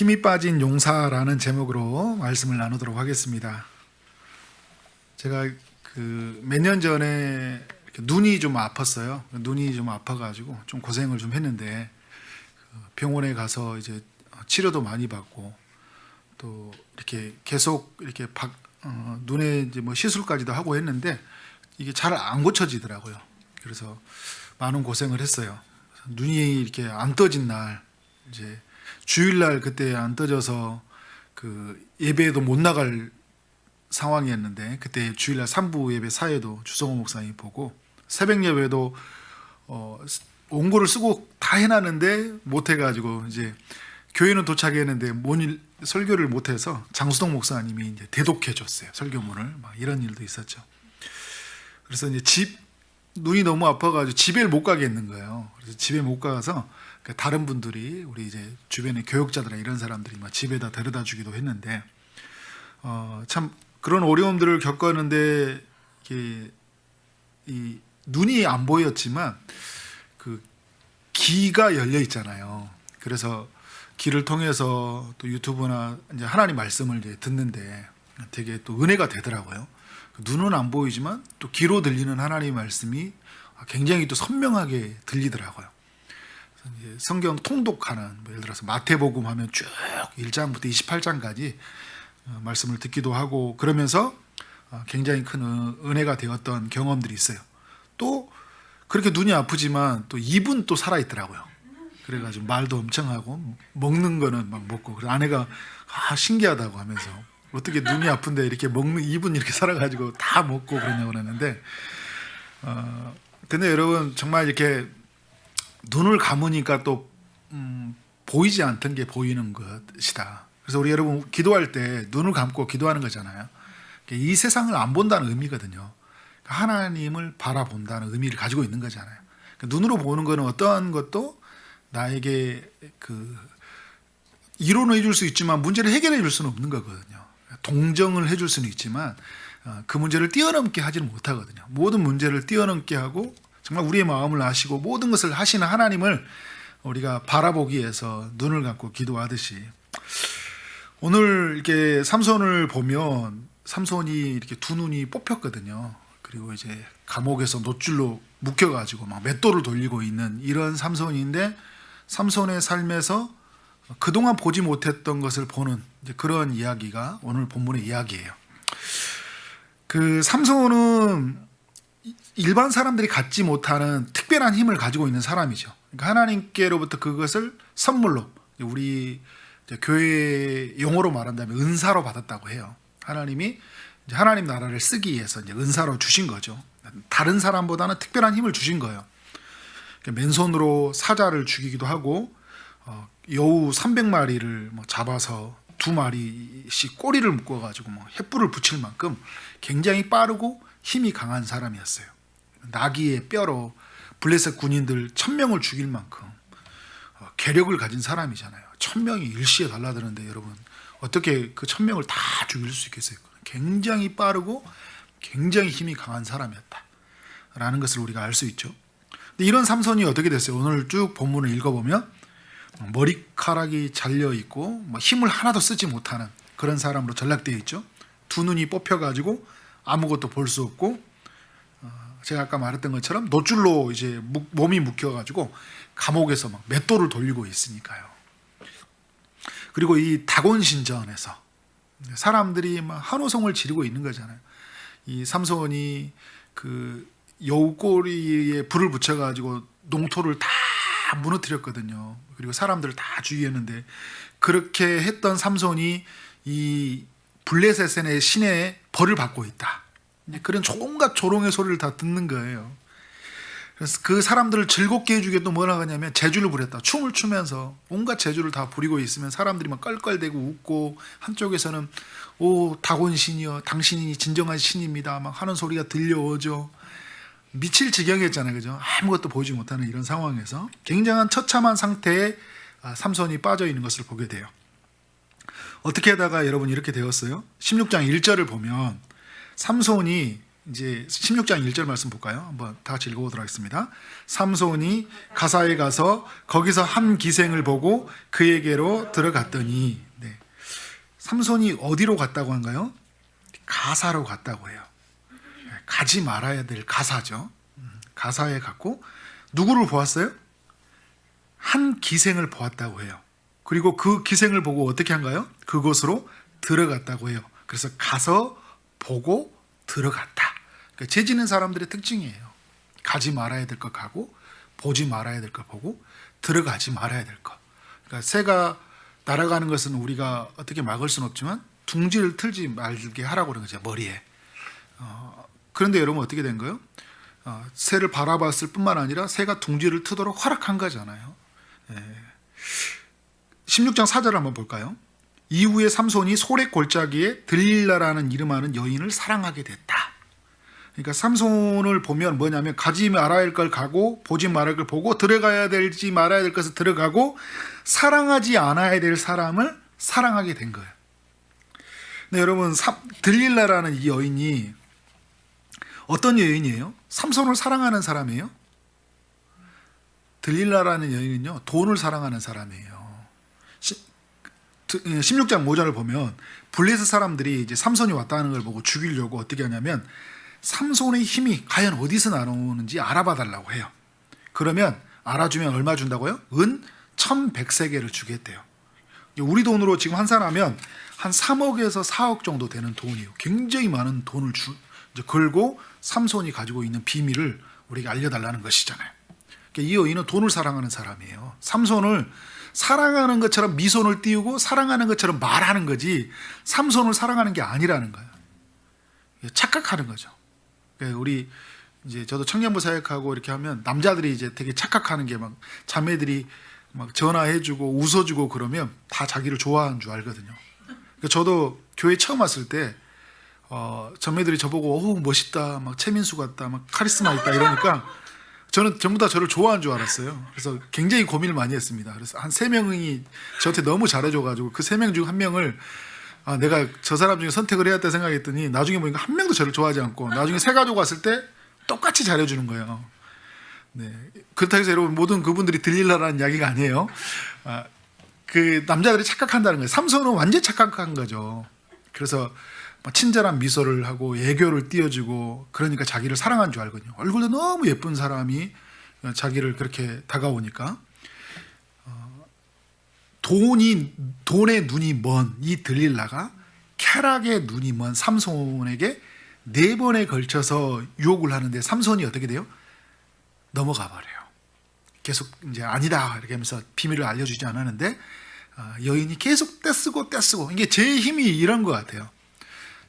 힘이 빠진 용사라는 제목으로 말씀을 나누도록 하겠습니다. 제가 몇 년 전에 눈이 좀 아팠어요. 눈이 좀 아파가지고 좀 고생을 좀 했는데 병원에 가서 이제 치료도 많이 받고 또 이렇게 계속 이렇게 눈에 이제 뭐 시술까지도 하고 했는데 이게 잘 안 고쳐지더라고요. 그래서 많은 고생을 했어요. 눈이 이렇게 안 떠진 날 이제 주일날 그때 안 떠져서 예배에도 못 나갈 상황이었는데 그때 주일날 3부 예배 사회도 주성호 목사님이 보고 새벽 예배도 원고를 쓰고 다 해놨는데 못 해가지고 이제 교회는 도착했는데 설교를 못해서 장수동 목사님이 이제 대독해 줬어요. 설교문을 막 이런 일도 있었죠. 그래서 이제 눈이 너무 아파가지고 집에 못 가겠는 거예요. 그래서 집에 못 가서 다른 분들이 우리 이제 주변의 교역자들이나 이런 사람들이 막 집에다 데려다 주기도 했는데 참 그런 어려움들을 겪었는데 이 눈이 안 보였지만 귀가 열려 있잖아요. 그래서 귀를 통해서 또 유튜브나 이제 하나님 말씀을 이제 듣는데 되게 또 은혜가 되더라고요. 눈은 안 보이지만 또 귀로 들리는 하나님의 말씀이 굉장히 또 선명하게 들리더라고요. 이제 성경 통독하는 예를 들어서 마태복음 하면 쭉 1장부터 28장까지 말씀을 듣기도 하고 그러면서 굉장히 큰 은혜가 되었던 경험들이 있어요. 또 그렇게 눈이 아프지만 또 입은 또 살아있더라고요. 그래가지고 말도 엄청 하고 먹는 거는 막 먹고 그래서 아내가 신기하다고 하면서 어떻게 눈이 아픈데 이렇게 입은 이렇게 살아가지고 다 먹고 그러냐고 그러는데 근데 여러분 정말 이렇게 눈을 감으니까 또 보이지 않던 게 보이는 것이다. 그래서 우리 여러분 기도할 때 눈을 감고 기도하는 거잖아요. 이 세상을 안 본다는 의미거든요. 하나님을 바라본다는 의미를 가지고 있는 거잖아요. 눈으로 보는 거는 어떠한 것도 나에게 이론을 해줄 수 있지만 문제를 해결해 줄 수는 없는 거거든요. 동정을 해줄 수는 있지만 그 문제를 뛰어넘게 하지는 못하거든요. 모든 문제를 뛰어넘게 하고 정말 우리의 마음을 아시고 모든 것을 하시는 하나님을 우리가 바라보기 위해서 눈을 감고 기도하듯이 오늘 이렇게 삼손을 보면 삼손이 이렇게 두 눈이 뽑혔거든요. 그리고 이제 감옥에서 놋줄로 묶여가지고 막 맷돌을 돌리고 있는 이런 삼손인데 삼손의 삶에서 그동안 보지 못했던 것을 보는 그런 이야기가 오늘 본문의 이야기예요. 삼손은 일반 사람들이 갖지 못하는 특별한 힘을 가지고 있는 사람이죠. 그러니까 하나님께로부터 그것을 선물로 우리 교회 용어로 말한다면 은사로 받았다고 해요. 하나님이 이제 하나님 나라를 쓰기 위해서 이제 은사로 주신 거죠. 다른 사람보다는 특별한 힘을 주신 거예요. 맨손으로 사자를 죽이기도 하고 여우 300마리를 잡아서 2마리씩 꼬리를 묶어가지고 횃불을 붙일 만큼 굉장히 빠르고 힘이 강한 사람이었어요. 나귀의 뼈로 블레셋 군인들 1000명을 죽일 만큼 계력을 가진 사람이잖아요. 1000명이 일시에 달라드는데 여러분 어떻게 그 1000명을 다 죽일 수 있겠어요? 굉장히 빠르고 굉장히 힘이 강한 사람이었다라는 것을 우리가 알 수 있죠. 근데 이런 삼손이 어떻게 됐어요? 오늘 쭉 본문을 읽어보면 머리카락이 잘려있고 힘을 하나도 쓰지 못하는 그런 사람으로 전락되어 있죠. 두 눈이 뽑혀가지고 아무것도 볼 수 없고 제가 아까 말했던 것처럼 놋줄로 이제 몸이 묶여가지고 감옥에서 막 맷돌을 돌리고 있으니까요. 그리고 이 다곤신전에서 사람들이 막 한호성을 지르고 있는 거잖아요. 이 삼손이 여우꼬리에 불을 붙여가지고 농토를 다 무너뜨렸거든요. 그리고 사람들을 다 죽였는데 그렇게 했던 삼손이 이 블레셋의 신의 벌을 받고 있다. 그런 온갖 조롱의 소리를 다 듣는 거예요. 그래서 그 사람들을 즐겁게 해주게 또 뭐라 하냐면 재주를 부렸다. 춤을 추면서 온갖 재주를 다 부리고 있으면 사람들이 막 껄껄대고 웃고 한쪽에서는 오 다곤신이여 당신이 진정한 신입니다 막 하는 소리가 들려오죠. 미칠 지경이었잖아요. 그죠? 아무것도 보이지 못하는 이런 상황에서 굉장한 처참한 상태에 삼손이 빠져 있는 것을 보게 돼요. 어떻게 하다가 여러분 이렇게 되었어요? 16장 1절을 보면 삼손이 이제 16장 1절 말씀 볼까요? 한번 다 같이 읽어보도록 하겠습니다. 삼손이 가사에 가서 거기서 한 기생을 보고 그에게로 들어갔더니, 네. 삼손이 어디로 갔다고 한가요? 가사로 갔다고 해요. 가지 말아야 될 가사죠. 가사에 갔고 누구를 보았어요? 한 기생을 보았다고 해요. 그리고 그 기생을 보고 어떻게 한가요? 그곳으로 들어갔다고 해요. 그래서 가서 보고 들어갔다. 그러니까 죄 지는 사람들의 특징이에요. 가지 말아야 될 것 가고, 보지 말아야 될 것 보고, 들어가지 말아야 될 것. 그러니까 새가 날아가는 것은 우리가 어떻게 막을 수는 없지만 둥지를 틀지 말게 하라고 그런 거죠, 머리에. 그런데 여러분 어떻게 된 거예요? 새를 바라봤을 뿐만 아니라 새가 둥지를 트도록 허락한 거잖아요. 16장 4절 한번 볼까요? 이후에 삼손이 소렉 골짜기에 들릴라라는 이름하는 여인을 사랑하게 됐다. 그러니까 삼손을 보면 뭐냐면 가지 말아야 할 걸 가고 보지 말아야 할 걸 보고 들어가야 될지 말아야 될 것을 들어가고 사랑하지 않아야 될 사람을 사랑하게 된 거예요. 네, 여러분 들릴라라는 이 여인이 어떤 여인이에요? 삼손을 사랑하는 사람이에요? 들릴라라는 여인은요, 돈을 사랑하는 사람이에요. 16장 5절을 보면 블레셋 사람들이 이제 삼손이 왔다는 걸 보고 죽이려고 어떻게 하냐면 삼손의 힘이 과연 어디서 나오는지 알아봐 달라고 해요. 그러면 알아주면 얼마 준다고요? 은 1100세겔을 주겠대요. 우리 돈으로 지금 환산하면 한 3억에서 4억 정도 되는 돈이에요. 굉장히 많은 돈을 이제 걸고 삼손이 가지고 있는 비밀을 우리에게 알려달라는 것이잖아요. 그러니까 이 여인은 돈을 사랑하는 사람이에요. 삼손을 사랑하는 것처럼 미소를 띄우고 사랑하는 것처럼 말하는 거지 삼손을 사랑하는 게 아니라는 거예요. 착각하는 거죠. 우리 이제 저도 청년부 사역하고 이렇게 하면 남자들이 이제 되게 착각하는 게 막 자매들이 막 전화해주고 웃어주고 그러면 다 자기를 좋아하는 줄 알거든요. 그러니까 저도 교회 처음 왔을 때 자매들이 저보고 어우 멋있다, 막 최민수 같다, 막 카리스마 있다 이러니까 저는 전부 다 저를 좋아하는 줄 알았어요. 그래서 굉장히 고민을 많이 했습니다. 그래서 한 3명이 저한테 너무 잘해줘가지고 그 3명 중 1명을 내가 저 사람 중에 선택을 해야 겠다 생각했더니 나중에 보니까 1명도 저를 좋아하지 않고 나중에 새 가지고 왔을 때 똑같이 잘해주는 거예요. 네. 그렇다고 해서 여러분 모든 그분들이 들릴라라는 이야기가 아니에요. 그 남자들이 착각한다는 거예요. 삼손은 완전 착각한 거죠. 그래서 친절한 미소를 하고 애교를 띄워주고 그러니까 자기를 사랑한 줄 알거든요. 얼굴도 너무 예쁜 사람이 자기를 그렇게 다가오니까 돈의 눈이 먼 이 들릴라가 쾌락의 눈이 먼 삼손에게 4번에 걸쳐서 유혹을 하는데 삼손이 어떻게 돼요? 넘어가 버려요. 계속 이제 아니다 이렇게 하면서 비밀을 알려주지 않았는데 여인이 계속 떼쓰고 이게 제 힘이 이런 것 같아요.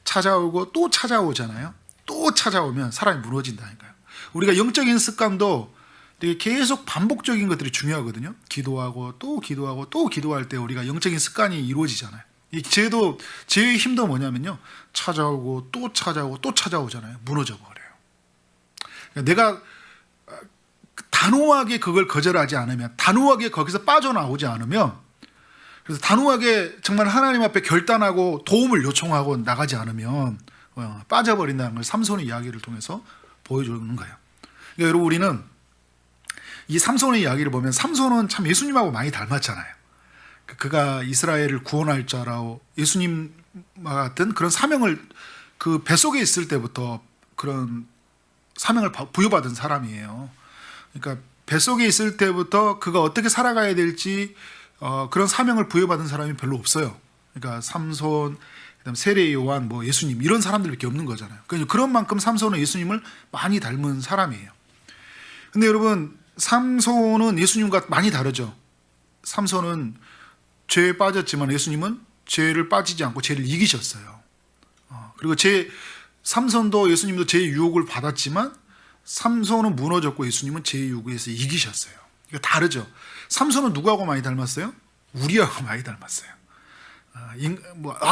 찾아오고 또 찾아오잖아요. 또 찾아오면 사람이 무너진다니까요. 우리가 영적인 습관도 되게 계속 반복적인 것들이 중요하거든요. 기도하고 또 기도하고 또 기도할 때 우리가 영적인 습관이 이루어지잖아요. 제의 힘도 뭐냐면요. 찾아오고 또 찾아오고 또 찾아오잖아요. 무너져 버려요. 내가 단호하게 그걸 거절하지 않으면, 단호하게 거기서 빠져나오지 않으면, 그래서 단호하게 정말 하나님 앞에 결단하고 도움을 요청하고 나가지 않으면 빠져버린다는 걸 삼손의 이야기를 통해서 보여주는 거예요. 그러니까 여러분 우리는 이 삼손의 이야기를 보면 삼손은 참 예수님하고 많이 닮았잖아요. 그가 이스라엘을 구원할 자라고 예수님과 같은 그런 사명을 그 뱃속에 있을 때부터 그런 사명을 부여받은 사람이에요. 그러니까 뱃속에 있을 때부터 그가 어떻게 살아가야 될지 그런 사명을 부여받은 사람이 별로 없어요. 그러니까 삼손, 그다음 세례 요한, 뭐 예수님 이런 사람들밖에 없는 거잖아요. 그런 만큼 삼손은 예수님을 많이 닮은 사람이에요. 근데 여러분 삼손은 예수님과 많이 다르죠. 삼손은 죄에 빠졌지만 예수님은 죄를 빠지지 않고 죄를 이기셨어요. 그리고 삼손도 예수님도 죄의 유혹을 받았지만 삼손은 무너졌고 예수님은 죄의 유혹에서 이기셨어요. 그러니까 다르죠. 삼손은 누구하고 많이 닮았어요? 우리하고 많이 닮았어요.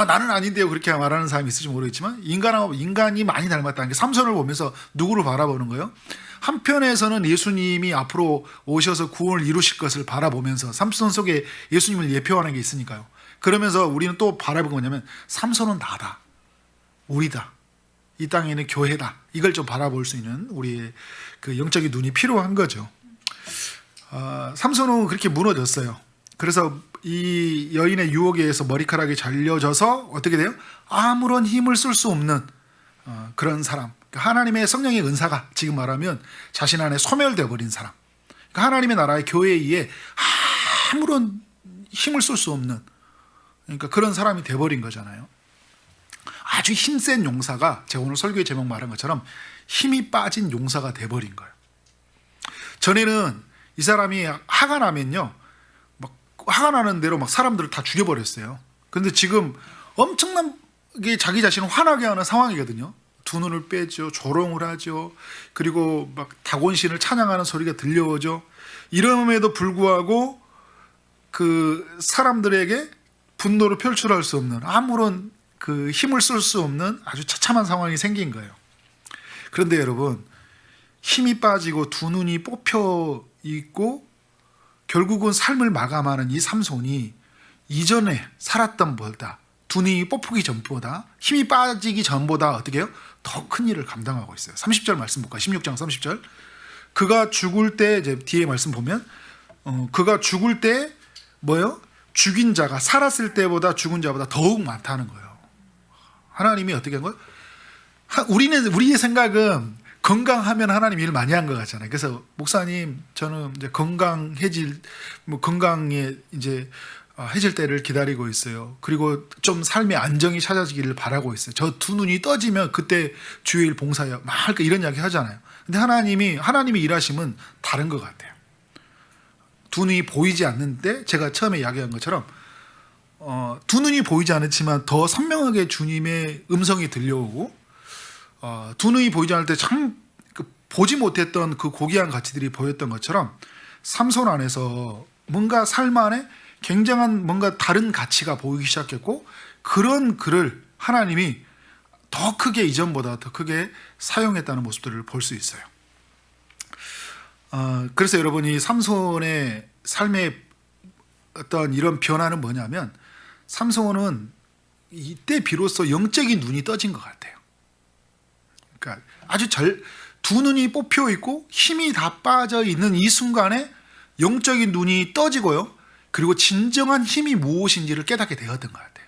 나는 아닌데요 그렇게 말하는 사람이 있을지 모르겠지만 인간이 많이 닮았다는 게 삼손을 보면서 누구를 바라보는 거예요? 한편에서는 예수님이 앞으로 오셔서 구원을 이루실 것을 바라보면서 삼손 속에 예수님을 예표하는 게 있으니까요. 그러면서 우리는 또 바라보는 거냐면 삼손은 나다, 우리다. 이 땅에 있는 교회다. 이걸 좀 바라볼 수 있는 우리의 그 영적인 눈이 필요한 거죠. 삼손은 그렇게 무너졌어요. 그래서 이 여인의 유혹에 의해서 머리카락이 잘려져서 어떻게 돼요? 아무런 힘을 쓸 수 없는 그런 사람. 그러니까 하나님의 성령의 은사가 지금 말하면 자신 안에 소멸되어 버린 사람. 그러니까 하나님의 나라의 교회에 의해 아무런 힘을 쓸 수 없는, 그러니까 그런 사람이 돼버린 거잖아요. 아주 힘센 용사가, 제가 오늘 설교의 제목 말한 것처럼 힘이 빠진 용사가 돼버린 거예요. 전에는 이 사람이 화가 나면요, 막 화가 나는 대로 막 사람들을 다 죽여버렸어요. 그런데 지금 엄청나게 자기 자신을 화나게 하는 상황이거든요. 두 눈을 빼죠, 조롱을 하죠, 그리고 막 다곤신을 찬양하는 소리가 들려오죠. 이럼에도 불구하고 그 사람들에게 분노를 표출할 수 없는, 아무런 그 힘을 쓸 수 없는 아주 처참한 상황이 생긴 거예요. 그런데 여러분, 힘이 빠지고 두 눈이 뽑혀 있고 결국은 삶을 마감하는 이 삼손이 이전에 살았던 보다, 두 눈이 뽑히기 전보다, 힘이 빠지기 전보다 어떻게 해요? 더 큰 일을 감당하고 있어요. 30절 말씀 볼까요? 16장 30절. 그가 죽을 때, 이제 뒤에 말씀 보면 그가 죽을 때 뭐예요? 죽인 자가 살았을 때보다 죽은 자보다 더욱 많다는 거예요. 하나님이 어떻게 한 거예요? 우리의 생각은 건강하면 하나님 일 많이 한 것 같잖아요. 그래서 목사님, 저는 이제 건강해질, 건강에 이제 해질 때를 기다리고 있어요. 그리고 좀 삶의 안정이 찾아지기를 바라고 있어요. 저 두 눈이 떠지면 그때 주일 봉사요, 막 이런 이야기 하잖아요. 근데 하나님이 일하심은 다른 것 같아요. 두 눈이 보이지 않는데, 제가 처음에 이야기한 것처럼 두 눈이 보이지 않았지만 더 선명하게 주님의 음성이 들려오고, 두 눈이 보이지 않을 때 참 보지 못했던 그 고귀한 가치들이 보였던 것처럼 삼손 안에서 뭔가 삶 안에 굉장한 뭔가 다른 가치가 보이기 시작했고, 그런 그를 하나님이 더 크게, 이전보다 더 크게 사용했다는 모습들을 볼 수 있어요. 그래서 여러분이 삼손의 삶의 어떤 이런 변화는 뭐냐면, 삼손은 이때 비로소 영적인 눈이 떠진 것 같아요. 그러니까 아주 두 눈이 뽑혀 있고 힘이 다 빠져 있는 이 순간에 영적인 눈이 떠지고요, 그리고 진정한 힘이 무엇인지를 깨닫게 되었던 것 같아요.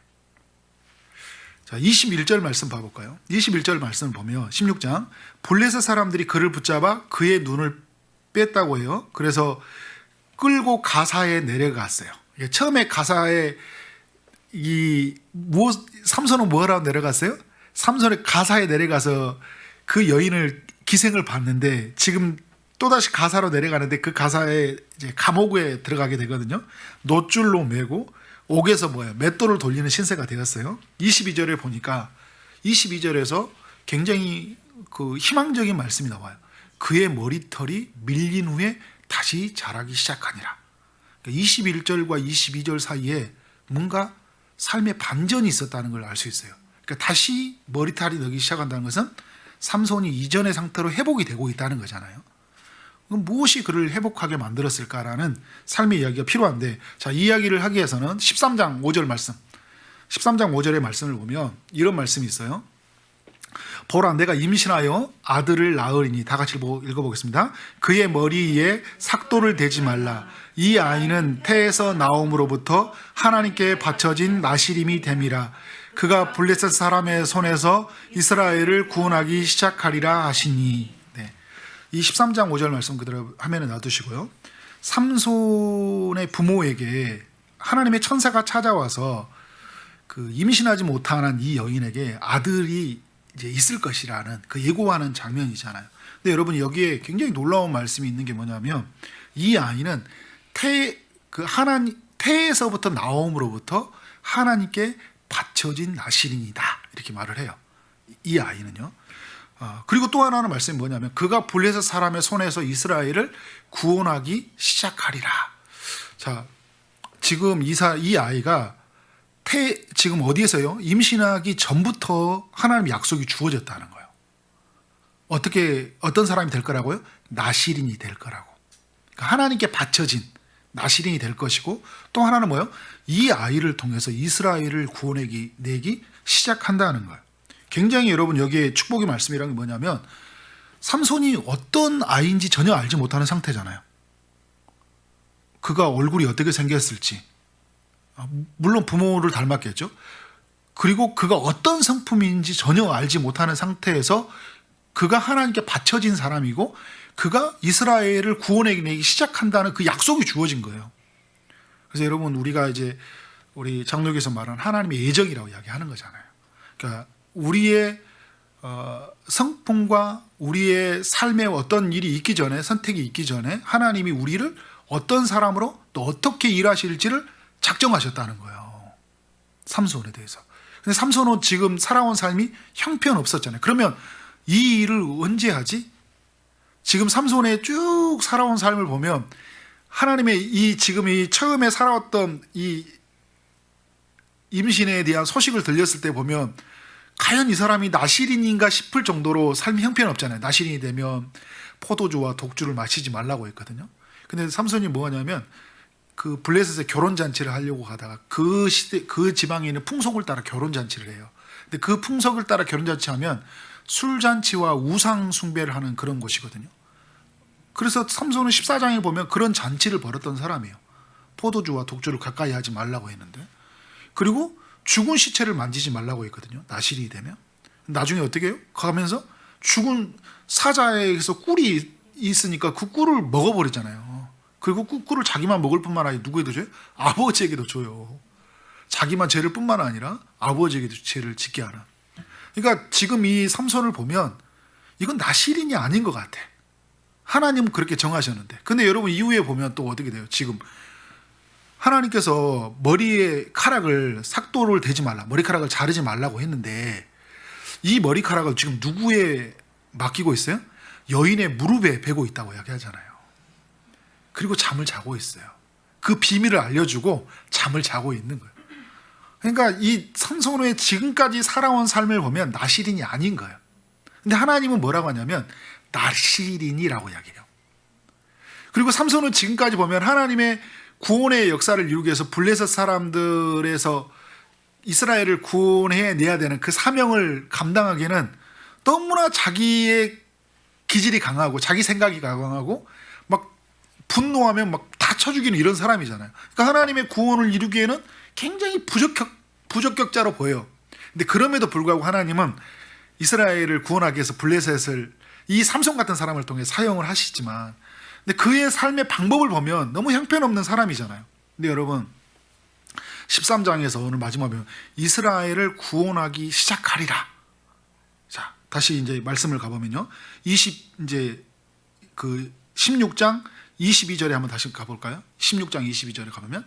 자, 21절 말씀 봐볼까요? 21절 말씀을 보면 16장, 블레셋 사람들이 그를 붙잡아 그의 눈을 뺐다고 해요. 그래서 끌고 가사에 내려갔어요. 처음에 가사에 삼손은 뭐하러 내려갔어요? 삼손이 가사에 내려가서 그 여인을 기생을 봤는데, 지금 또다시 가사로 내려가는데 그 가사에 이제 감옥에 들어가게 되거든요. 놋줄로 매고 옥에서 맷돌을 돌리는 신세가 되었어요. 22절에 보니까 22절에서 굉장히 그 희망적인 말씀이 나와요. 그의 머리털이 밀린 후에 다시 자라기 시작하니라. 21절과 22절 사이에 뭔가 삶의 반전이 있었다는 걸 알 수 있어요. 그러니까 다시 머리털이 나기 시작한다는 것은 삼손이 이전의 상태로 회복이 되고 있다는 거잖아요. 그럼 무엇이 그를 회복하게 만들었을까라는 삶의 이야기가 필요한데, 자, 이 이야기를 하기 위해서는 13장 5절 말씀, 13장 5절의 말씀을 보면 이런 말씀이 있어요. 보라, 내가 임신하여 아들을 낳으리니, 다 같이 읽어보겠습니다. 그의 머리에 삭도를 대지 말라. 이 아이는 태에서 나옴으로부터 하나님께 바쳐진 나시림이 됨이라. 그가 블레셋 사람의 손에서 이스라엘을 구원하기 시작하리라 하시니. 네. 이 13장 5절 말씀 그대로 화면에 놔두시고요. 삼손의 부모에게 하나님의 천사가 찾아와서 그 임신하지 못한 이 여인에게 아들이 이제 있을 것이라는 그 예고하는 장면이잖아요. 근데 여러분, 여기에 굉장히 놀라운 말씀이 있는 게 뭐냐면, 이 아이는 태에서부터 나옴으로부터 하나님께 바쳐진 나시린이다, 이렇게 말을 해요. 이 아이는요. 그리고 또 하나는 말씀이 뭐냐면, 그가 블레셋 사람의 손에서 이스라엘을 구원하기 시작하리라. 자, 지금 이 아이가 지금 어디에서요? 임신하기 전부터 하나님의 약속이 주어졌다는 거예요. 어떤 사람이 될 거라고요? 나시린이 될 거라고. 그러니까 하나님께 바쳐진 나시린이 될 것이고, 또 하나는 뭐예요? 이 아이를 통해서 이스라엘을 구원내기 시작한다는 거예요. 굉장히 여러분 여기에 축복의 말씀이란 게 뭐냐면 삼손이 어떤 아이인지 전혀 알지 못하는 상태잖아요. 그가 얼굴이 어떻게 생겼을지, 물론 부모를 닮았겠죠. 그리고 그가 어떤 성품인지 전혀 알지 못하는 상태에서 그가 하나님께 바쳐진 사람이고 그가 이스라엘을 구원해내기 시작한다는 그 약속이 주어진 거예요. 그래서 여러분 우리가 이제 우리 장로교에서 말하는 하나님의 예정이라고 이야기하는 거잖아요. 그러니까 우리의 성품과 우리의 삶에 어떤 일이 있기 전에, 선택이 있기 전에 하나님이 우리를 어떤 사람으로 또 어떻게 일하실지를 작정하셨다는 거예요. 삼손에 대해서. 근데 삼손은 지금 살아온 삶이 형편없었잖아요. 그러면 이 일을 언제 하지? 지금 삼손의 쭉 살아온 삶을 보면 하나님의 지금 이 처음에 살아왔던 이 임신에 대한 소식을 들렸을 때 보면 과연 이 사람이 나실인인가 싶을 정도로 삶이 형편없잖아요. 나실인이 되면 포도주와 독주를 마시지 말라고 했거든요. 근데 삼손이 뭐하냐면 그 블레셋에 결혼잔치를 하려고 하다가 그 지방에 있는 풍속을 따라 결혼잔치를 해요. 근데 그 풍속을 따라 결혼잔치하면 술잔치와 우상숭배를 하는 그런 곳이거든요. 그래서 삼손은 14장에 보면 그런 잔치를 벌였던 사람이에요. 포도주와 독주를 가까이 하지 말라고 했는데, 그리고 죽은 시체를 만지지 말라고 했거든요. 나실이 되면. 나중에 어떻게 해요? 가면서 죽은 사자에서 꿀이 있으니까 그 꿀을 먹어버리잖아요. 그리고 그 꿀을 자기만 먹을 뿐만 아니라 누구에도 줘요? 아버지에게도 줘요. 자기만 죄를 뿐만 아니라 아버지에게도 죄를 짓게 하는. 그러니까 지금 이 삼손을 보면 이건 나실인이 아닌 것 같아. 하나님은 그렇게 정하셨는데. 근데 여러분 이후에 보면 또 어떻게 돼요? 지금 하나님께서 머리에 카락을 삭도를 대지 말라, 머리카락을 자르지 말라고 했는데 이 머리카락을 지금 누구에 맡기고 있어요? 여인의 무릎에 베고 있다고 이야기하잖아요. 그리고 잠을 자고 있어요. 그 비밀을 알려주고 잠을 자고 있는 거예요. 그러니까 이 삼손의 지금까지 살아온 삶을 보면 나실인이 아닌 거예요. 근데 하나님은 뭐라고 하냐면 나실인이라고 이야기해요. 그리고 삼손은 지금까지 보면 하나님의 구원의 역사를 이루기 위해서 블레셋 사람들에서 이스라엘을 구원해내야 되는 그 사명을 감당하기에는 너무나 자기의 기질이 강하고 자기 생각이 강하고 막 분노하면 막 다 쳐죽이는 이런 사람이잖아요. 그러니까 하나님의 구원을 이루기에는 굉장히 부적격자로 보여요. 근데 그럼에도 불구하고 하나님은 이스라엘을 구원하기 위해서 블레셋을 이 삼손 같은 사람을 통해 사용을 하시지만, 근데 그의 삶의 방법을 보면 너무 형편없는 사람이잖아요. 근데 여러분 13장에서 오늘 마지막에 보면 이스라엘을 구원하기 시작하리라. 자, 다시 이제 말씀을 가보면요. 16장 22절에 한번 다시 가볼까요? 16장 22절에 가보면,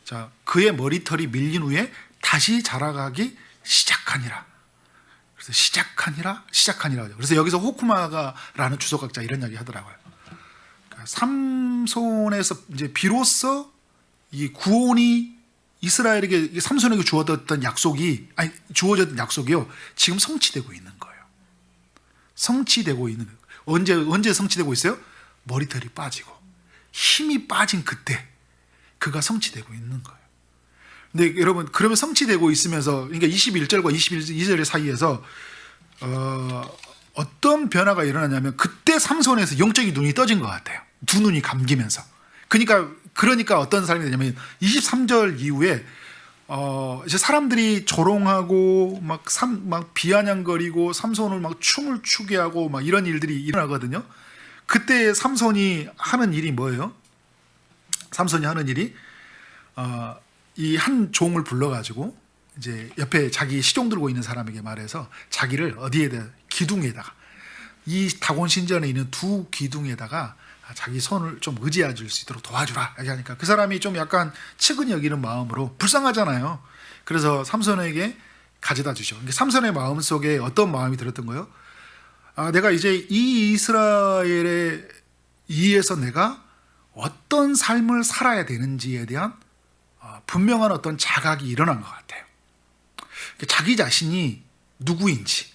자, 그의 머리털이 밀린 후에 다시 자라가기 시작하니라. 그래서 시작하니라. 그래서 여기서 호쿠마가라는 주석학자 이런 이야기 하더라고요. 그러니까 삼손에서 이제 비로소 이 구원이 이스라엘에게 삼손에게 주어졌던 약속이요, 지금 성취되고 있는 거예요. 성취되고 있는 거예요. 언제 성취되고 있어요? 머리털이 빠지고 힘이 빠진 그때 그가 성취되고 있는 거예요. 근데 여러분 그러면 성취되고 있으면서, 그러니까 21절과 22절 사이에서 어떤 변화가 일어나냐면 그때 삼손에서 영적인 눈이 떠진 것 같아요. 두 눈이 감기면서. 그러니까 어떤 삶이 되냐면 23절 이후에 이제 사람들이 조롱하고 막 비아냥거리고 삼손을 막 춤을 추게 하고 막 이런 일들이 일어나거든요. 그때 삼손이 하는 일이 뭐예요? 삼손이 하는 일이 이 한 종을 불러가지고 이제 옆에 자기 시종 들고 있는 사람에게 말해서 자기를 어디에다, 기둥에다가, 이 다곤 신전에 있는 두 기둥에다가 자기 손을 좀 의지해 줄 수 있도록 도와주라 얘기하니까 그 사람이 좀 약간 측은히 여기는 마음으로 불쌍하잖아요. 그래서 삼손에게 가져다 주죠. 삼손의 마음 속에 어떤 마음이 들었던 거예요? 내가 이제 이 이스라엘에 의해서 내가 어떤 삶을 살아야 되는지에 대한 분명한 어떤 자각이 일어난 것 같아요. 자기 자신이 누구인지,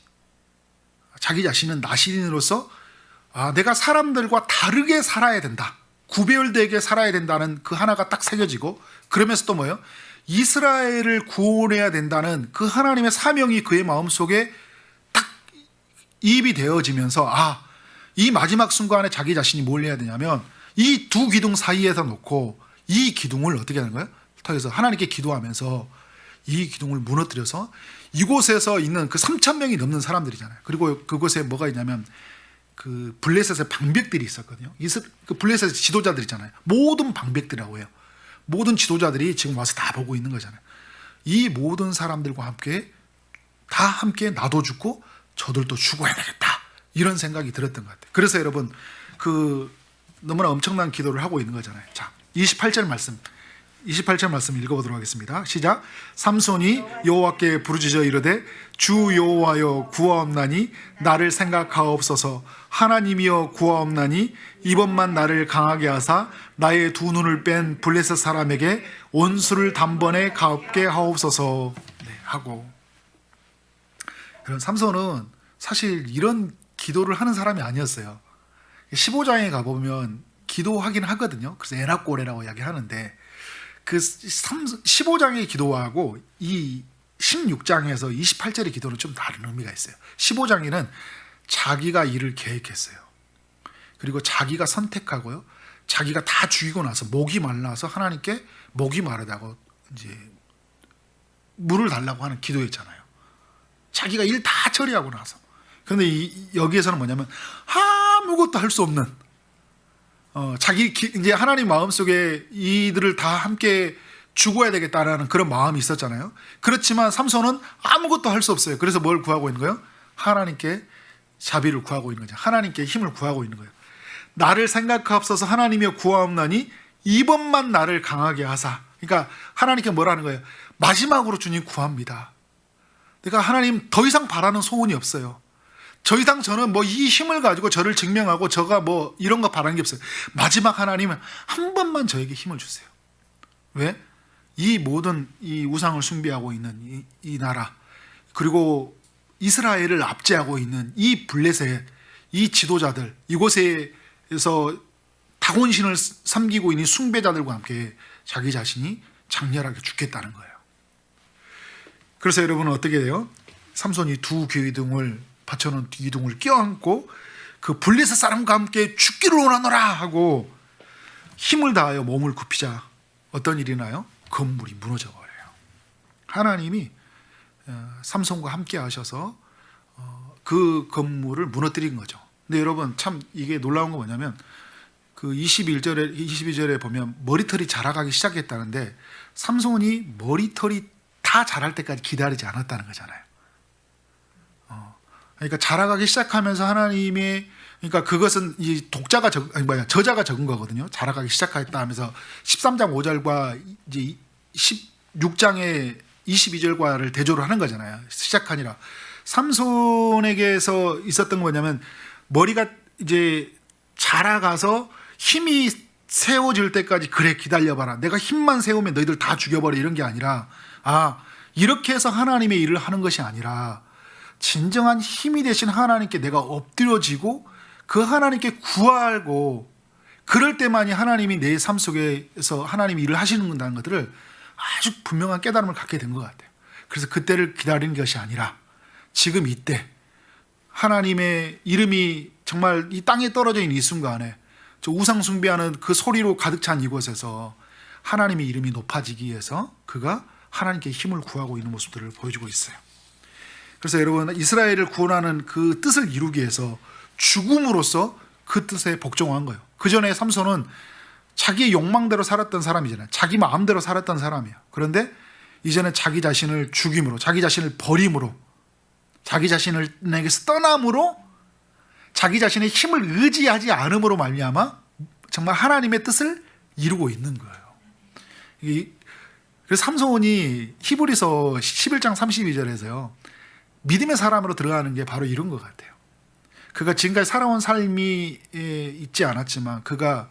자기 자신은 나실인으로서 내가 사람들과 다르게 살아야 된다, 구별되게 살아야 된다는 그 하나가 딱 새겨지고, 그러면서 또 뭐예요? 이스라엘을 구원해야 된다는 그 하나님의 사명이 그의 마음속에 이입이 되어지면서 이 마지막 순간에 자기 자신이 뭘 해야 되냐면 이 두 기둥 사이에서 놓고 이 기둥을 어떻게 하는 거예요? 통해서 하나님께 기도하면서 이 기둥을 무너뜨려서 이곳에서 있는 그 3,000명이 넘는 사람들이잖아요. 그리고 그곳에 뭐가 있냐면 그 블레셋의 방백들이 있었거든요. 그 블레셋의 지도자들 있잖아요. 모든 방백들이라고 해요. 모든 지도자들이 지금 와서 다 보고 있는 거잖아요. 이 모든 사람들과 함께 다 함께 나도 죽고 저들도 죽어야 되겠다, 이런 생각이 들었던 것 같아요. 그래서 여러분 그 너무나 엄청난 기도를 하고 있는 거잖아요. 자, 28절 말씀 읽어보도록 하겠습니다. 시작. 삼손이 여호와께 부르짖어 이르되 주 여호와여 구하옵나니 나를 생각하옵소서. 하나님이여 구하옵나니 이번만 나를 강하게 하사 나의 두 눈을 뺀 블레셋 사람에게 온수를 단번에 갚게 하옵소서. 하고, 그럼 삼손은 사실 이런 기도를 하는 사람이 아니었어요. 15장에 가보면 기도하긴 하거든요. 그래서 에나꼬레라고 이야기하는데 그 15장의 기도하고 이 16장에서 28절의 기도는 좀 다른 의미가 있어요. 15장에는 자기가 일을 계획했어요. 그리고 자기가 선택하고요. 자기가 다 죽이고 나서 목이 말라서 하나님께 목이 마르다고 이제 물을 달라고 하는 기도였잖아요. 자기가 일 다 처리하고 나서. 그런데 여기에서는 뭐냐면 아무것도 할 수 없는 이제 하나님 마음속에 이들을 다 함께 죽어야 되겠다라는 그런 마음이 있었잖아요. 그렇지만 삼손은 아무것도 할 수 없어요. 그래서 뭘 구하고 있는 거예요? 하나님께 자비를 구하고 있는 거죠. 하나님께 힘을 구하고 있는 거예요. 나를 생각하옵소서. 하나님이여 구하옵나니 이번만 나를 강하게 하사. 그러니까 하나님께 뭐라는 거예요? 마지막으로 주님 구합니다. 그러니까 하나님 더 이상 바라는 소원이 없어요. 더 이상 저는 뭐 이 힘을 가지고 저를 증명하고 저가 뭐 이런 거 바라는 게 없어요. 마지막 하나님은 한 번만 저에게 힘을 주세요. 왜? 이 모든 이 우상을 숭배하고 있는 이 나라, 그리고 이스라엘을 압제하고 있는 이 블레셋, 이 지도자들, 이곳에서 다곤신을 섬기고 있는 숭배자들과 함께 자기 자신이 장렬하게 죽겠다는 거예요. 그래서 여러분은 어떻게 돼요? 삼손이 두 기둥을 받쳐놓은 기둥을 껴안고 그 블레셋 사람과 함께 죽기를 원하노라 하고 힘을 다하여 몸을 굽히자 어떤 일이 나요? 건물이 무너져 버려요. 하나님이 삼손과 함께 하셔서 그 건물을 무너뜨린 거죠. 근데 여러분 참 이게 놀라운 거 뭐냐면 그 22절에 보면 머리털이 자라가기 시작했다는데 삼손이 머리털이 다 자랄 때까지 기다리지 않았다는 거잖아요. 그러니까 자라가기 시작하면서 하나님의, 그러니까 그것은 이 저자가 적은 거거든요. 자라가기 시작했다 하면서 13장 5절과 이제 16장의 22절과를 대조를 하는 거잖아요. 시작하니라. 삼손에게서 있었던 뭐냐면 머리가 이제 자라가서 힘이 세워질 때까지 그래 기다려봐라. 내가 힘만 세우면 너희들 다 죽여버려, 이런 게 아니라 이렇게 해서 하나님의 일을 하는 것이 아니라 진정한 힘이 되신 하나님께 내가 엎드려지고 그 하나님께 구하고 그럴 때만이 하나님이 내 삶 속에서 하나님이 일을 하시는다는 것들을 아주 분명한 깨달음을 갖게 된 것 같아요. 그래서 그때를 기다리는 것이 아니라 지금 이때 하나님의 이름이 정말 이 땅에 떨어져 있는 이 순간에 저 우상 숭배하는 그 소리로 가득 찬 이곳에서 하나님의 이름이 높아지기 위해서 그가 하나님께 힘을 구하고 있는 모습들을 보여주고 있어요. 그래서 여러분 이스라엘을 구원하는 그 뜻을 이루기 위해서 죽음으로써 그 뜻에 복종한 거예요. 그 전에 삼손은 자기 욕망대로 살았던 사람이잖아요. 자기 마음대로 살았던 사람이에요. 그런데 이제는 자기 자신을 죽임으로, 자기 자신을 버림으로, 자기 자신을 내게서 떠남으로, 자기 자신의 힘을 의지하지 않음으로 말미암아 정말 하나님의 뜻을 이루고 있는 거예요. 그래서 삼손이 히브리서 11장 32절에서요 믿음의 사람으로 들어가는 게 바로 이런 것 같아요. 그가 지금까지 살아온 삶이 있지 않았지만 그가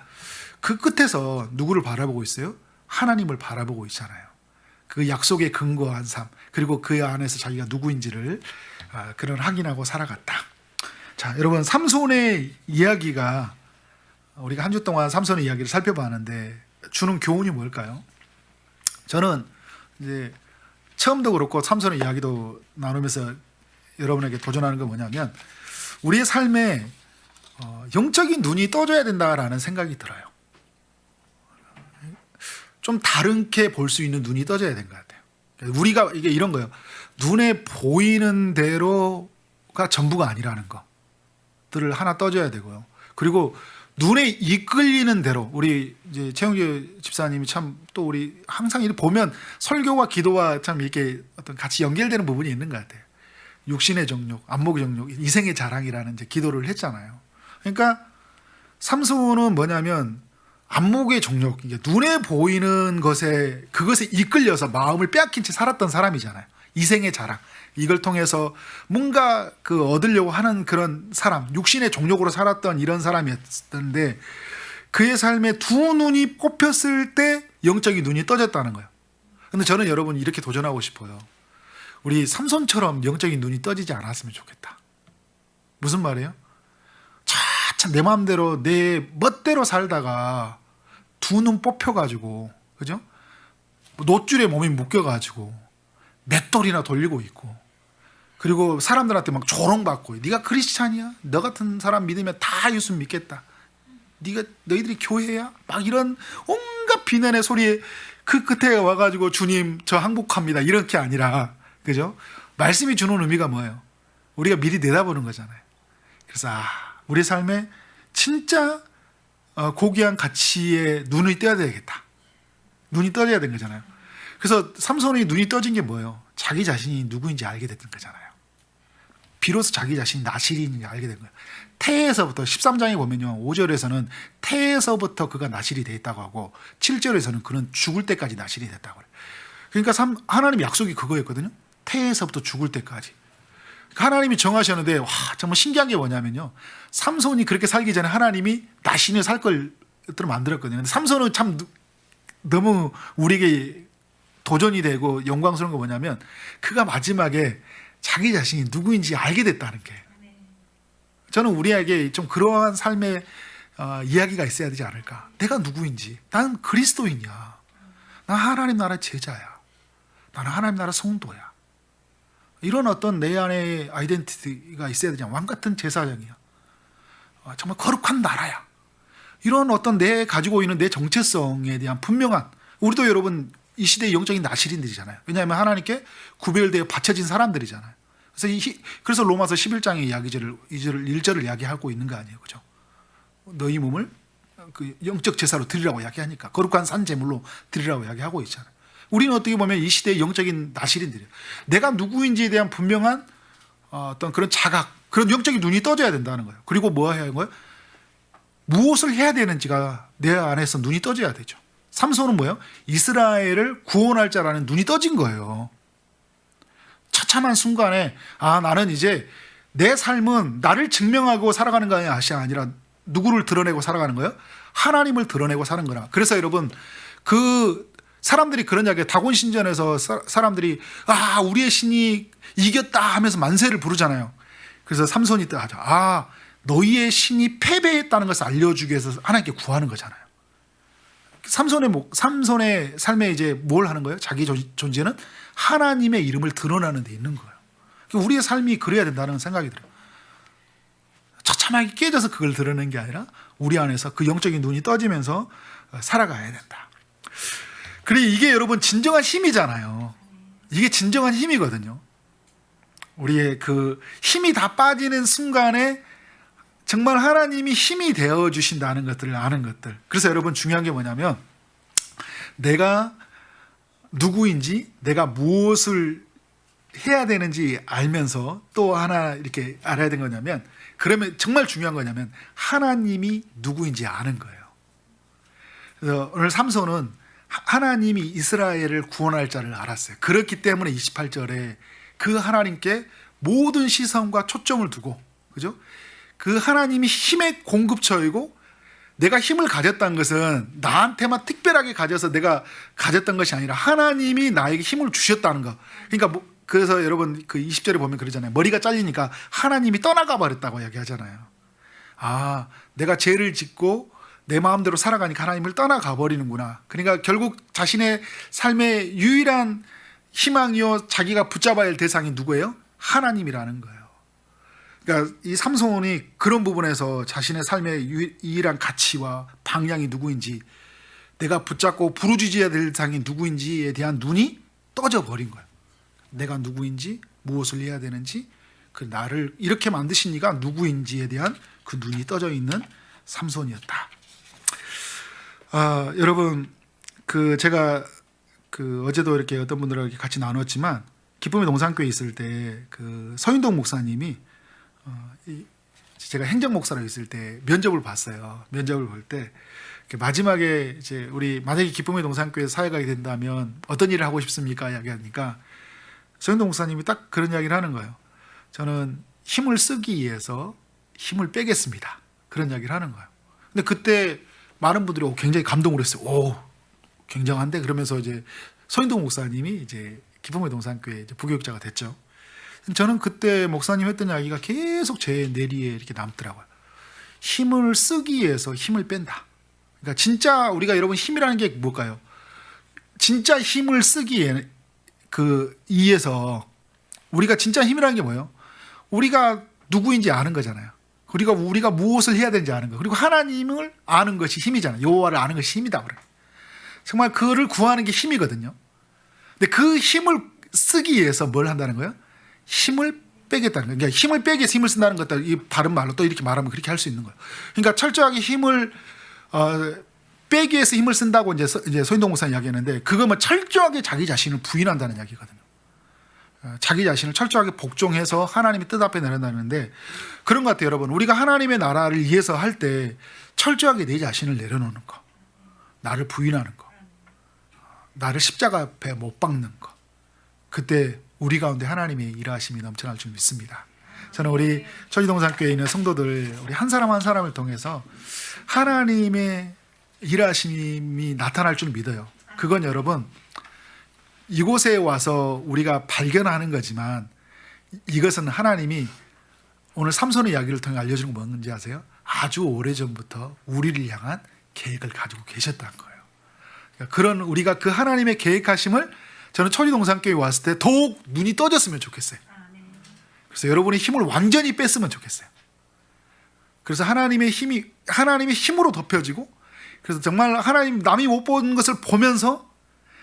그 끝에서 누구를 바라보고 있어요? 하나님을 바라보고 있잖아요. 그 약속에 근거한 삶, 그리고 그 안에서 자기가 누구인지를 그런 확인하고 살아갔다. 자, 여러분 삼손의 이야기가, 우리가 한 주 동안 삼손의 이야기를 살펴봤는데 주는 교훈이 뭘까요? 저는 이제 처음도 그렇고 삼손의 이야기도 나누면서 여러분에게 도전하는 건 뭐냐면 우리의 삶에 영적인 눈이 떠져야 된다라는 생각이 들어요. 좀 다르게 볼 수 있는 눈이 떠져야 된 것 같아요. 우리가 이게 이런 거예요. 눈에 보이는 대로가 전부가 아니라는 것들을 하나 떠져야 되고요. 그리고 눈에 이끌리는 대로, 우리 이제 최영규 집사님이 참 또 우리 항상 이렇게 보면 설교와 기도와 참 이렇게 어떤 같이 연결되는 부분이 있는 것 같아요. 육신의 정욕, 안목의 정욕, 이생의 자랑이라는 이제 기도를 했잖아요. 그러니까 삼손은 뭐냐면 안목의 정욕, 이게 눈에 보이는 그것에 이끌려서 마음을 빼앗긴 채 살았던 사람이잖아요. 이생의 자랑, 이걸 통해서 뭔가 얻으려고 하는 그런 사람, 육신의 정욕으로 살았던 이런 사람이었는데, 그의 삶에 두 눈이 꼽혔을 때 영적인 눈이 떠졌다는 거예요. 근데 저는 여러분 이렇게 도전하고 싶어요. 우리 삼손처럼 영적인 눈이 떠지지 않았으면 좋겠다. 무슨 말이에요? 참 내 마음대로 내 멋대로 살다가 두 눈 뽑혀가지고, 그죠? 놋줄에 몸이 묶여가지고 맷돌이나 돌리고 있고, 그리고 사람들한테 막 조롱받고, 네가 크리스찬이야? 너 같은 사람 믿으면 다 예수 믿겠다. 너희들이 교회야? 막 이런 온갖 비난의 소리에 그 끝에 와가지고 주님 저 항복합니다 이렇게 아니라, 그죠? 말씀이 주는 의미가 뭐예요? 우리가 미리 내다보는 거잖아요. 그래서 우리 삶에 진짜 고귀한 가치에 눈이 떠야 되겠다. 눈이 떠져야 되는 거잖아요. 그래서 삼손이 눈이 떠진 게 뭐예요? 자기 자신이 누구인지 알게 됐던 거잖아요. 비로소 자기 자신이 나실인지 알게 된 거예요. 태에서부터 13장에 보면요, 5절에서는 태에서부터 그가 나실이 돼 있다고 하고 7절에서는 그는 죽을 때까지 나실이 됐다고 해요. 그러니까 하나님 약속이 그거였거든요. 태에서부터 죽을 때까지. 하나님이 정하셨는데, 와, 정말 신기한 게 뭐냐면요, 삼손이 그렇게 살기 전에 하나님이 나신을 살 걸 만들었거든요. 근데 삼손은 참 너무 우리에게 도전이 되고 영광스러운 거 뭐냐면, 그가 마지막에 자기 자신이 누구인지 알게 됐다는 게, 저는 우리에게 좀 그러한 삶의 이야기가 있어야 되지 않을까. 내가 누구인지, 나는 그리스도인이야, 난 하나님 나라의 제자야, 나는 하나님 나라 성도야, 이런 어떤 내 안에 아이덴티티가 있어야 되지 않아. 왕같은 제사장이야, 정말 거룩한 나라야, 이런 어떤 내 가지고 있는 내 정체성에 대한 분명한, 우리도 여러분 이 시대의 영적인 나실인들이잖아요. 왜냐하면 하나님께 구별되어 바쳐진 사람들이잖아요. 그래서 로마서 11장의 이야기를 1절을 이야기하고 있는 거 아니에요, 그죠? 너희 몸을 그 영적 제사로 드리라고 이야기하니까, 거룩한 산 제물로 드리라고 이야기하고 있잖아요. 우리는 어떻게 보면 이 시대의 영적인 나실인들이에요. 내가 누구인지에 대한 분명한 어떤 그런 자각, 그런 영적인 눈이 떠져야 된다는 거예요. 그리고 뭐 해야 하는 거예요? 무엇을 해야 되는지가 내 안에서 눈이 떠져야 되죠. 삼손은 뭐예요? 이스라엘을 구원할 자라는 눈이 떠진 거예요. 처참한 순간에, 나는 이제 내 삶은 나를 증명하고 살아가는 것이 아니라 누구를 드러내고 살아가는 거예요? 하나님을 드러내고 사는 거라. 그래서 여러분, 사람들이 그런 이야기예요. 다곤신전에서 사람들이 우리의 신이 이겼다 하면서 만세를 부르잖아요. 그래서 삼손이 또 하죠. 너희의 신이 패배했다는 것을 알려주기 위해서 하나님께 구하는 거잖아요. 삼손의 삶에 이제 뭘 하는 거예요? 자기 존재는 하나님의 이름을 드러나는 데 있는 거예요. 우리의 삶이 그래야 된다는 생각이 들어요. 처참하게 깨져서 그걸 드러내는 게 아니라 우리 안에서 그 영적인 눈이 떠지면서 살아가야 된다. 그리고 이게 여러분 진정한 힘이잖아요. 이게 진정한 힘이거든요. 우리의 그 힘이 다 빠지는 순간에 정말 하나님이 힘이 되어 주신다는 것들을 아는 것들. 그래서 여러분 중요한 게 뭐냐면, 내가 누구인지, 내가 무엇을 해야 되는지 알면서 또 하나 이렇게 알아야 되는 거냐면, 그러면 정말 중요한 거냐면 하나님이 누구인지 아는 거예요. 그래서 오늘 삼손은 하나님이 이스라엘을 구원할 자를 알았어요. 그렇기 때문에 28절에 그 하나님께 모든 시선과 초점을 두고, 그죠? 그 하나님이 힘의 공급처이고, 내가 힘을 가졌다는 것은 나한테만 특별하게 가져서 내가 가졌던 것이 아니라 하나님이 나에게 힘을 주셨다는 거. 그러니까 그래서 여러분 그 20절에 보면 그러잖아요. 머리가 잘리니까 하나님이 떠나가 버렸다고 이야기하잖아요. 내가 죄를 짓고 내 마음대로 살아가니까 하나님을 떠나가 버리는구나. 그러니까 결국 자신의 삶의 유일한 희망이요, 자기가 붙잡아야 할 대상이 누구예요? 하나님이라는 거예요. 그러니까 이 삼손이 그런 부분에서 자신의 삶의 유일한 가치와 방향이 누구인지, 내가 붙잡고 부르짖어야 될 상이 누구인지에 대한 눈이 떠져 버린 거예요. 내가 누구인지, 무엇을 해야 되는지, 그 나를 이렇게 만드신 이가 누구인지에 대한 그 눈이 떠져 있는 삼손이었다. 여러분, 제가 어제도 이렇게 어떤 분들하고 이렇게 같이 나눴지만, 기쁨의 동산교회 있을 때 서윤동 목사님이 제가 행정 목사로 있을 때 면접을 봤어요. 면접을 볼 때 마지막에 이제 우리 만약에 기쁨의 동산교회 사회가 된다면 어떤 일을 하고 싶습니까? 이야기하니까 서윤동 목사님이 딱 그런 이야기를 하는 거예요. 저는 힘을 쓰기 위해서 힘을 빼겠습니다. 그런 이야기를 하는 거예요. 근데 그때 많은 분들이 굉장히 감동을 했어요. 오, 굉장한데? 그러면서 이제 서인동 목사님이 이제 기쁨의 동산교회 이제 부교육자가 됐죠. 저는 그때 목사님 했던 이야기가 계속 제 뇌리에 이렇게 남더라고요. 힘을 쓰기 위해서 힘을 뺀다. 그러니까 진짜 우리가 여러분 힘이라는 게 뭘까요? 진짜 힘을 쓰기에 이에서 우리가 진짜 힘이라는 게 뭐예요? 우리가 누구인지 아는 거잖아요. 우리가 무엇을 해야 되는지 아는 거. 그리고 하나님을 아는 것이 힘이잖아요. 여호와를 아는 것이 힘이다 그래요. 정말 그를 구하는 게 힘이거든요. 근데 그 힘을 쓰기 위해서 뭘 한다는 거예요? 힘을 빼겠다는 거예요. 그러니까 힘을 빼기 위해서 힘을 쓴다는 것도 이 바른 말로 또 이렇게 말하면 그렇게 할 수 있는 거예요. 그러니까 철저하게 힘을 빼기 위해서 힘을 쓴다고 이제 서인동 목사님 이야기했는데, 그거면 철저하게 자기 자신을 부인한다는 이야기거든요. 자기 자신을 철저하게 복종해서 하나님의 뜻 앞에 내려놓는데, 그런 것 같아요. 여러분, 우리가 하나님의 나라를 위해서 할 때 철저하게 내 자신을 내려놓는 거, 나를 부인하는 거, 나를 십자가 앞에 못 박는 거, 그때 우리 가운데 하나님의 일하심이 넘쳐날 줄 믿습니다. 저는 우리 천지동산교회에 있는 성도들, 우리 한 사람 한 사람을 통해서 하나님의 일하심이 나타날 줄 믿어요. 그건 여러분, 이곳에 와서 우리가 발견하는 거지만, 이것은 하나님이 오늘 삼손의 이야기를 통해 알려주는 건 뭔지 아세요? 아주 오래전부터 우리를 향한 계획을 가지고 계셨다는 거예요. 그러니까 우리가 그 하나님의 계획하심을 저는 천지동산교회에 왔을 때 더욱 눈이 떠졌으면 좋겠어요. 그래서 여러분이 힘을 완전히 뺐으면 좋겠어요. 그래서 하나님의 힘으로 덮여지고, 그래서 정말 하나님 남이 못 본 것을 보면서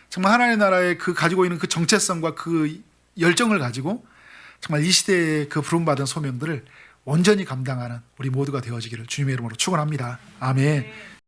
정말 하나님의 나라의 가지고 있는 그 정체성과 그 열정을 가지고 정말 이 시대의 그 부름받은 소명들을 온전히 감당하는 우리 모두가 되어지기를 주님의 이름으로 축원합니다. 아멘.